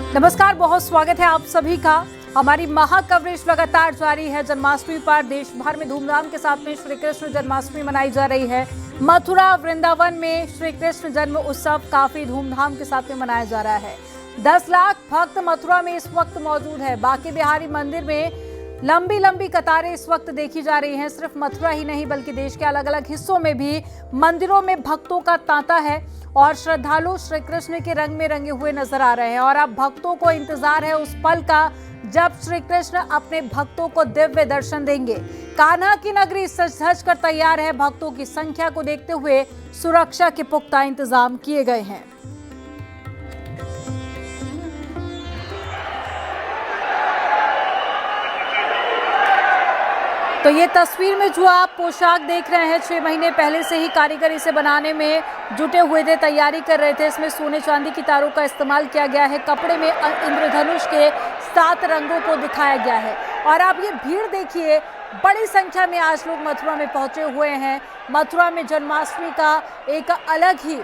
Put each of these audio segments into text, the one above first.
नमस्कार, बहुत स्वागत है आप सभी का। हमारी महा कवरेज लगातार जारी है। जन्माष्टमी पर देश भर में धूमधाम के साथ में श्री कृष्ण जन्माष्टमी मनाई जा रही है। मथुरा वृंदावन में श्री कृष्ण जन्म उत्सव काफी धूमधाम के साथ में मनाया जा रहा है। 10 लाख भक्त मथुरा में इस वक्त मौजूद है। बांके बिहारी मंदिर में लंबी लंबी कतारें इस वक्त देखी जा रही हैं। सिर्फ मथुरा ही नहीं बल्कि देश के अलग अलग हिस्सों में भी मंदिरों में भक्तों का तांता है और श्रद्धालु श्री कृष्ण के रंग में रंगे हुए नजर आ रहे हैं। और अब भक्तों को इंतजार है उस पल का जब श्री कृष्ण अपने भक्तों को दिव्य दर्शन देंगे। कान्हा की नगरी सज धज कर तैयार है। भक्तों की संख्या को देखते हुए सुरक्षा के पुख्ता इंतजाम किए गए हैं। तो ये तस्वीर में जो आप पोशाक देख रहे हैं, 6 महीने पहले से ही कारीगर इसे बनाने में जुटे हुए थे, तैयारी कर रहे थे। इसमें सोने चांदी की तारों का इस्तेमाल किया गया है। कपड़े में इंद्रधनुष के 7 रंगों को दिखाया गया है। और आप ये भीड़ देखिए, बड़ी संख्या में आज लोग मथुरा में पहुंचे हुए हैं। मथुरा में जन्माष्टमी का एक अलग ही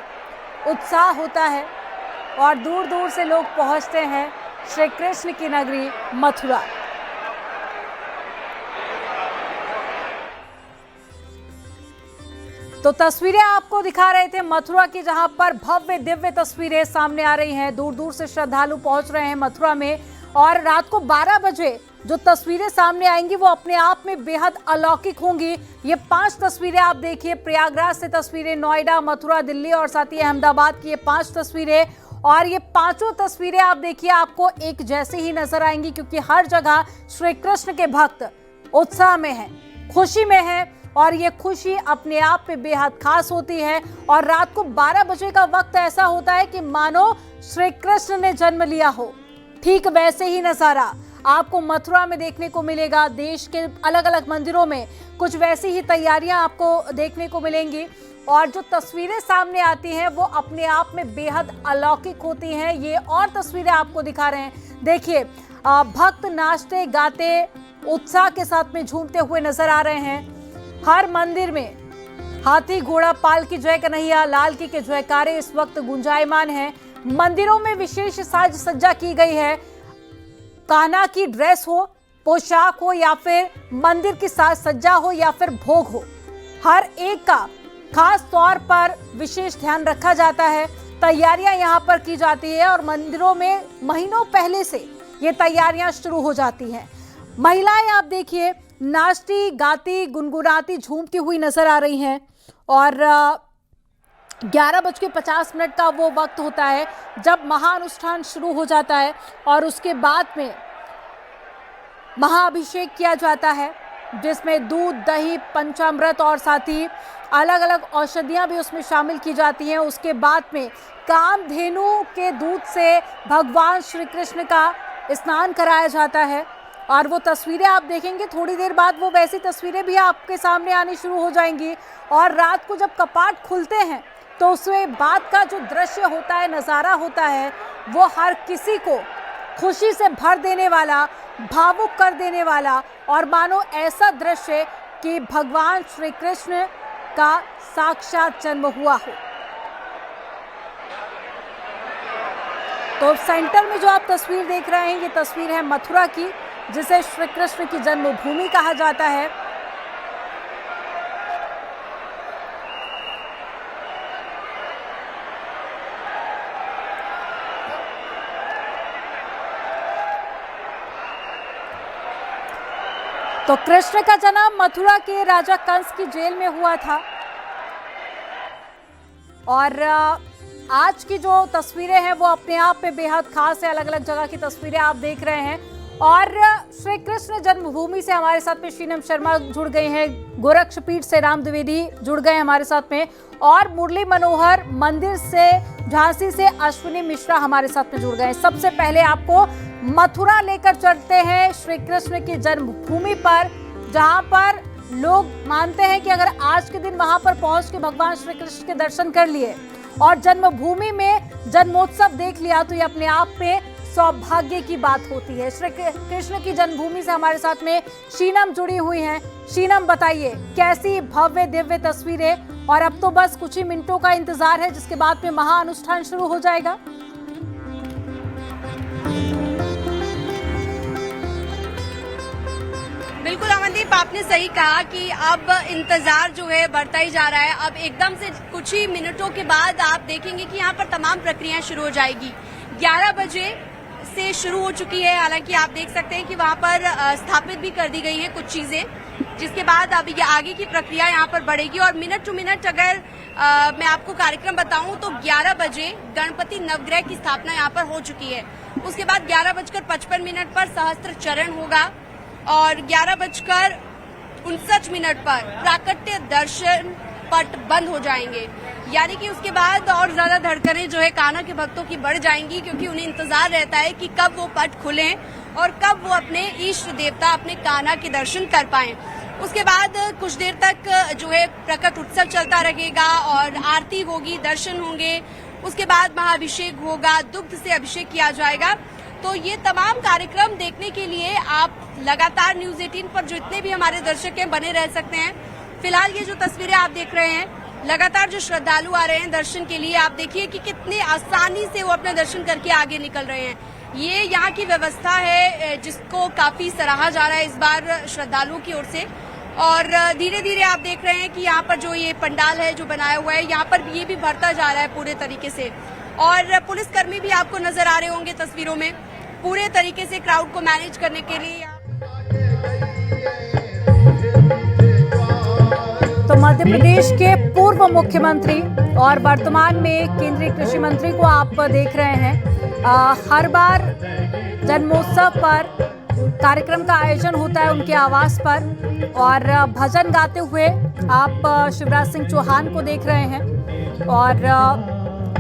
उत्साह होता है और दूर दूर से लोग पहुंचते हैं श्री कृष्ण की नगरी मथुरा। तो तस्वीरें आपको दिखा रहे थे मथुरा की, जहां पर भव्य दिव्य तस्वीरें सामने आ रही हैं। दूर दूर से श्रद्धालु पहुंच रहे हैं मथुरा में। और रात को 12 बजे जो तस्वीरें सामने आएंगी वो अपने आप में बेहद अलौकिक होंगी। ये 5 तस्वीरें आप देखिए, प्रयागराज से तस्वीरें, नोएडा, मथुरा, दिल्ली और साथ ही अहमदाबाद की ये 5 तस्वीरें। और ये 5 तस्वीरें आप देखिए, आपको एक जैसी ही नजर आएंगी, क्योंकि हर जगह श्री कृष्ण के भक्त उत्साह में हैं, खुशी में हैं। और ये खुशी अपने आप में बेहद खास होती है। और रात को 12 बजे का वक्त ऐसा होता है कि मानो श्री कृष्ण ने जन्म लिया हो। ठीक वैसे ही नजारा आपको मथुरा में देखने को मिलेगा। देश के अलग अलग मंदिरों में कुछ वैसी ही तैयारियां आपको देखने को मिलेंगी। और जो तस्वीरें सामने आती हैं वो अपने आप में बेहद अलौकिक होती हैं। ये और तस्वीरें आपको दिखा रहे हैं। देखिए, भक्त नाचते गाते उत्साह के साथ में झूमते हुए नजर आ रहे हैं। हर मंदिर में हाथी घोड़ा पालकी जय कन्हैया लाल की के जयकारे इस वक्त गुंजायमान हैं। मंदिरों में विशेष साज सज्जा की गई है। कान्हा की ड्रेस हो, पोशाक हो, या फिर मंदिर की साज सज्जा हो, या फिर भोग हो, हर एक का खास तौर पर विशेष ध्यान रखा जाता है। तैयारियां यहाँ पर की जाती है और मंदिरों में महीनों पहले से ये तैयारियां शुरू हो जाती हैं। महिलाएं आप देखिए, नाचती गाती गुनगुनाती झूमती हुई नजर आ रही हैं। और 11:50 का वो वक्त होता है जब महाअनुष्ठान शुरू हो जाता है। और उसके बाद में महाअभिषेक किया जाता है, जिसमें दूध, दही, पंचामृत और साथ ही अलग अलग औषधियां भी उसमें शामिल की जाती हैं। उसके बाद में कामधेनु के दूध से भगवान श्री कृष्ण का स्नान कराया जाता है। और वो तस्वीरें आप देखेंगे, थोड़ी देर बाद वो वैसी तस्वीरें भी आपके सामने आनी शुरू हो जाएंगी। और रात को जब कपाट खुलते हैं तो उसमें बाद का जो दृश्य होता है, नज़ारा होता है, वो हर किसी को खुशी से भर देने वाला, भावुक कर देने वाला, और मानो ऐसा दृश्य कि भगवान श्री कृष्ण का साक्षात जन्म हुआ हो। तो सेंटर में जो आप तस्वीर देख रहे हैं, ये तस्वीर है मथुरा की, जिसे श्री कृष्ण की जन्मभूमि कहा जाता है। तो कृष्ण का जन्म मथुरा के राजा कंस की जेल में हुआ था। और आज की जो तस्वीरें हैं वो अपने आप में बेहद खास है। अलग अलग जगह की तस्वीरें आप देख रहे हैं। और श्री कृष्ण जन्मभूमि से हमारे साथ में शीनम शर्मा जुड़ गए हैं, गोरक्षपीठ से राम द्विवेदी जुड़ गए हमारे साथ में, और मुरली मनोहर मंदिर से झांसी से अश्विनी मिश्रा हमारे साथ में जुड़ गए हैं। सबसे पहले आपको मथुरा लेकर चलते हैं श्री कृष्ण की जन्मभूमि पर, जहां पर लोग मानते हैं कि अगर आज के दिन वहां पर पहुंच के भगवान श्री कृष्ण के दर्शन कर लिए और जन्मभूमि में जन्मोत्सव देख लिया तो ये अपने आप में सौभाग्य की बात होती है। श्री कृष्ण की जन्मभूमि से हमारे साथ में शीनम जुड़ी हुई हैं। शीनम, बताइए कैसी भव्य दिव्य तस्वीरें, और अब तो बस कुछ ही मिनटों का इंतजार है जिसके बाद में महाअनुष्ठान शुरू हो जाएगा। आपने सही कहा कि अब इंतजार जो है बढ़ता ही जा रहा है। अब एकदम से कुछ ही मिनटों के बाद आप देखेंगे कि यहाँ पर तमाम प्रक्रियाएं शुरू हो जाएगी। 11 बजे से शुरू हो चुकी है, हालांकि आप देख सकते हैं कि वहाँ पर स्थापित भी कर दी गई हैं कुछ चीजें, जिसके बाद अब ये आगे की प्रक्रिया यहाँ पर बढ़ेगी। और मिनट टू मिनट अगर मैं आपको कार्यक्रम बताऊं तो 11 बजे गणपति नवग्रह की स्थापना यहाँ पर हो चुकी है। उसके बाद 11:55 पर सहस्त्र चरण होगा और 11:59 पर प्राकट्य दर्शन पट बंद हो जाएंगे। यानी कि उसके बाद और ज्यादा धड़कनें जो है कान्हा के भक्तों की बढ़ जाएंगी, क्योंकि उन्हें इंतजार रहता है कि कब वो पट खुलें और कब वो अपने इष्ट देवता अपने कान्हा के दर्शन कर पाएं। उसके बाद कुछ देर तक जो है प्रकट उत्सव चलता रहेगा और आरती होगी, दर्शन होंगे। उसके बाद महाअभिषेक होगा, दुग्ध से अभिषेक किया जाएगा। तो ये तमाम कार्यक्रम देखने के लिए आप लगातार न्यूज 18 पर जो इतने भी हमारे दर्शक हैं बने रह सकते हैं। फिलहाल ये जो तस्वीरें आप देख रहे हैं, लगातार जो श्रद्धालु आ रहे हैं दर्शन के लिए, आप देखिए कि कितने आसानी से वो अपने दर्शन करके आगे निकल रहे हैं। ये यहाँ की व्यवस्था है जिसको काफी सराहा जा रहा है इस बार श्रद्धालुओं की ओर से। और धीरे धीरे आप देख रहे हैं कि यहाँ पर जो ये पंडाल है जो बनाया हुआ है, यहाँ पर ये भी भरता जा रहा है पूरे तरीके से। और पुलिसकर्मी भी आपको नजर आ रहे होंगे तस्वीरों में, पूरे तरीके से क्राउड को मैनेज करने के लिए। तो मध्य प्रदेश के पूर्व मुख्यमंत्री और वर्तमान में केंद्रीय कृषि मंत्री को आप देख रहे हैं। हर बार जन्मोत्सव पर कार्यक्रम का आयोजन होता है उनके आवास पर और भजन गाते हुए आप शिवराज सिंह चौहान को देख रहे हैं। और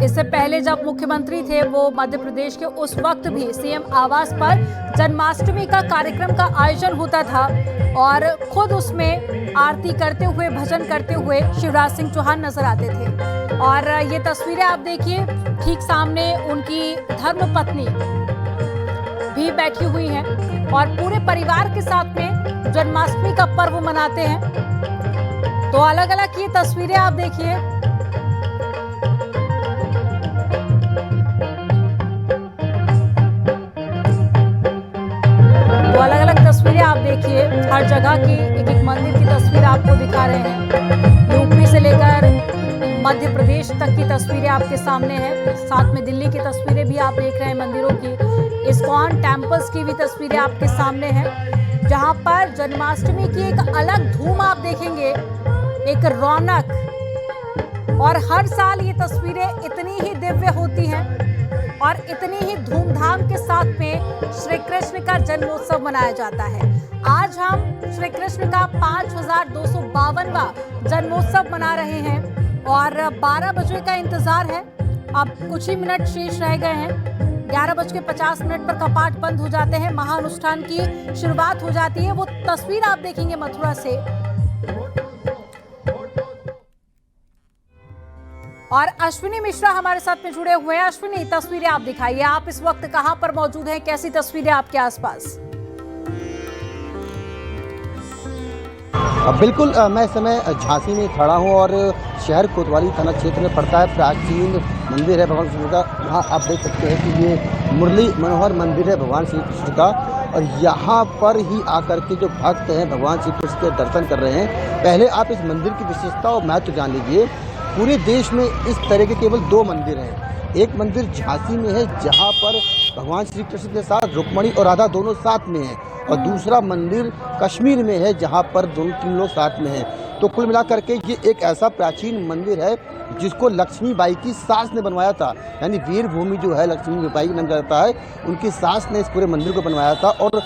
इससे पहले जब मुख्यमंत्री थे वो मध्य प्रदेश के, उस वक्त भी सीएम आवास पर जन्माष्टमी का कार्यक्रम का आयोजन होता था और खुद उसमें आरती करते हुए, भजन करते हुए शिवराज सिंह चौहान नजर आते थे। और ये तस्वीरें आप देखिए, ठीक सामने उनकी धर्मपत्नी भी बैठी हुई हैं और पूरे परिवार के साथ में जन्माष्टमी का पर्व मनाते हैं। तो अलग अलग ये तस्वीरें आप देखिए, तो अलग अलग तस्वीरें आप देखिए, हर जगह की एक एक मंदिर की तस्वीर आपको दिखा रहे हैं। यूपी से लेकर मध्य प्रदेश तक की तस्वीरें आपके सामने हैं। साथ में दिल्ली की तस्वीरें भी आप देख रहे हैं, मंदिरों की, इस्कॉन टेम्पल्स की भी तस्वीरें आपके सामने हैं, जहां पर जन्माष्टमी की एक अलग धूम आप देखेंगे, एक रौनक। और हर साल ये तस्वीरें इतनी ही दिव्य होती हैं और इतनी ही धूमधाम के साथ में श्री कृष्ण का जन्मोत्सव मनाया जाता है। आज हम श्री कृष्ण का 5252वां जन्मोत्सव मना रहे हैं और 12 बजे का इंतजार है। अब कुछ ही मिनट शेष रह गए हैं। 11:50 पर कपाट बंद हो जाते हैं, महाअनुष्ठान की शुरुआत हो जाती है। वो तस्वीर आप देखेंगे मथुरा से। और अश्विनी मिश्रा हमारे साथ में जुड़े हुए हैं। अश्विनी, तस्वीरें आप दिखाइए, आप इस वक्त कहां पर मौजूद हैं, कैसी तस्वीरें आपके आसपास? बिल्कुल, मैं इस समय झांसी में खड़ा हूं और शहर कोतवाली थाना क्षेत्र में पड़ता है प्राचीन मंदिर है भगवान कृष्ण का। यहाँ आप देख सकते हैं कि ये मुरली मनोहर मंदिर है भगवान श्री कृष्ण का और यहाँ पर ही आकर के जो भक्त हैं भगवान श्री कृष्ण के दर्शन कर रहे हैं। पहले आप इस मंदिर की विशेषता और महत्व जान लीजिए। पूरे देश में इस तरह के केवल 2 मंदिर हैं। एक मंदिर झांसी में है जहाँ पर भगवान श्री कृष्ण के साथ रुक्मणी और राधा दोनों साथ में हैं, और दूसरा मंदिर कश्मीर में है जहाँ पर 2-3 लोग साथ में हैं। तो कुल मिलाकर के ये एक ऐसा प्राचीन मंदिर है जिसको लक्ष्मीबाई की सास ने बनवाया था, यानी वीर भूमि जो है लक्ष्मीबाई नाम जाता है, उनकी सास ने इस पूरे मंदिर को बनवाया था। और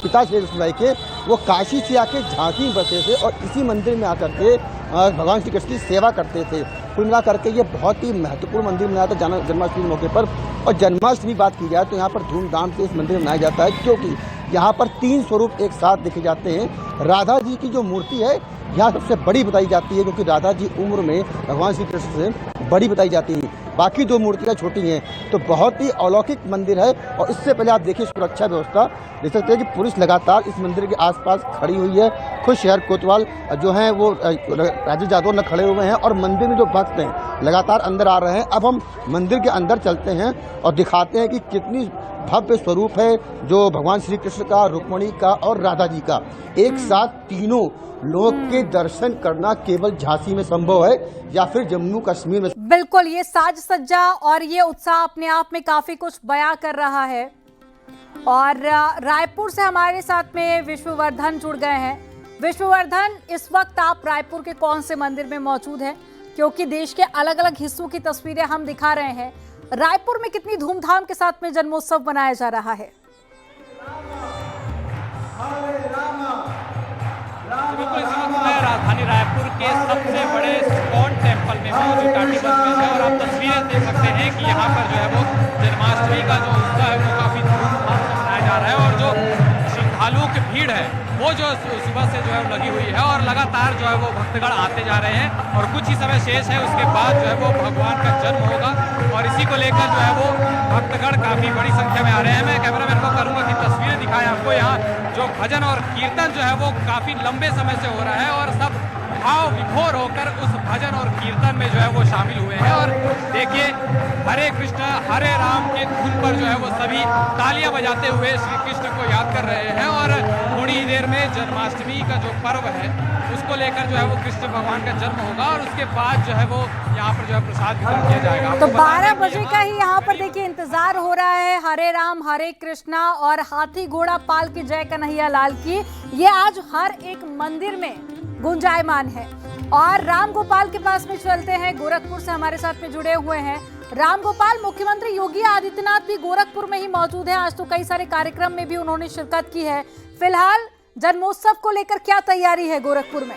पिता श्री लक्ष्मीबाई के वो काशी से आके झांसी में बसे थे और इसी मंदिर में आकर के भगवान श्री कृष्ण की सेवा करते थे। कुल मिला करके ये बहुत ही महत्वपूर्ण मंदिर मनाया था जन्माष्टमी मौके पर। और जन्माष्टमी बात की जाए तो यहाँ पर धूमधाम से इस मंदिर में मनाया जाता है, क्योंकि यहाँ पर 3 स्वरूप एक साथ देखे जाते हैं। राधा जी की जो मूर्ति है यहाँ सबसे बड़ी बताई जाती है, क्योंकि राधा जी उम्र में भगवान श्री कृष्ण से बड़ी बताई जाती है। बाकी 2 मूर्तियाँ छोटी हैं। तो बहुत ही अलौकिक मंदिर है। और इससे पहले आप देखिए सुरक्षा व्यवस्था, देख सकते हैं कि पुलिस लगातार इस मंदिर के आसपास खड़ी हुई है। खुद शहर कोतवाल जो हैं वो राजेश यादव न खड़े हुए हैं और मंदिर में जो भक्त हैं लगातार अंदर आ रहे हैं। अब हम मंदिर के अंदर चलते हैं और दिखाते हैं कि कितनी भव्य स्वरूप है जो भगवान श्री कृष्ण का, रुक्मिणी का और राधा जी का। एक साथ तीनों लोग के दर्शन करना केवल झांसी में संभव है या फिर जम्मू कश्मीर में। बिल्कुल, ये साज सज्जा और ये उत्साह अपने आप में काफी कुछ बयां कर रहा है। और रायपुर से हमारे साथ में विश्ववर्धन जुड़ गए हैं। विश्ववर्धन, इस वक्त आप रायपुर के कौन से मंदिर में मौजूद हैं? क्योंकि देश के अलग अलग हिस्सों की तस्वीरें हम दिखा रहे हैं। रायपुर में कितनी धूमधाम के साथ में जन्मोत्सव मनाया जा रहा है? बिल्कुल, इस वक्त मैं राजधानी रायपुर के सबसे बड़े स्कॉन टेम्पल में हूँ जो टाटीबंध में है। और आप तस्वीरें देख सकते हैं कि यहाँ पर जो है वो जन्माष्टमी का जो उत्सव है वो काफी धूमधाम से मनाया जा रहा है। और जो श्रद्धालुओं की भीड़ है वो जो सुबह से जो है लगी हुई है और लगातार जो है वो भक्तगण आते जा रहे हैं। और कुछ ही समय शेष है, उसके बाद जो है वो भगवान का जन्म होगा। और इसी को लेकर जो है वो भक्तगण काफी बड़ी संख्या में आ रहे हैं। मैं कैमरामैन को करूंगा कि तस्वीरें दिखाएं आपको। यहाँ जो भजन और कीर्तन जो है वो काफी लंबे समय से हो रहा है और सब भाव विभोर होकर उस भजन और कीर्तन में जो है वो शामिल हुए हैं। और देखिए, हरे कृष्ण हरे राम के धुन पर जो है वो सभी तालियां बजाते हुए श्री कृष्ण को याद कर रहे हैं। और थोड़ी ही देर में जन्माष्टमी का जो पर्व है उसको लेकर जो है वो कृष्ण भगवान का जन्म होगा और उसके बाद जो है वो यहाँ पर जो है प्रसाद वितरण किया जाएगा। तो 12 बजे का ही यहाँ पर देखिए इंतजार हो रहा है। हरे राम हरे कृष्णा और हाथी घोड़ा पाल की जय कन्हैया लाल की, ये आज हर एक मंदिर में गुंजायमान है। और राम गोपाल के पास में चलते हैं, गोरखपुर से हमारे साथ में जुड़े हुए हैं राम गोपाल। मुख्यमंत्री योगी आदित्यनाथ भी गोरखपुर में ही मौजूद हैं। आज तो कई सारे कार्यक्रम में भी उन्होंने शिरकत की है। फिलहाल जन्मोत्सव को लेकर क्या तैयारी है गोरखपुर में?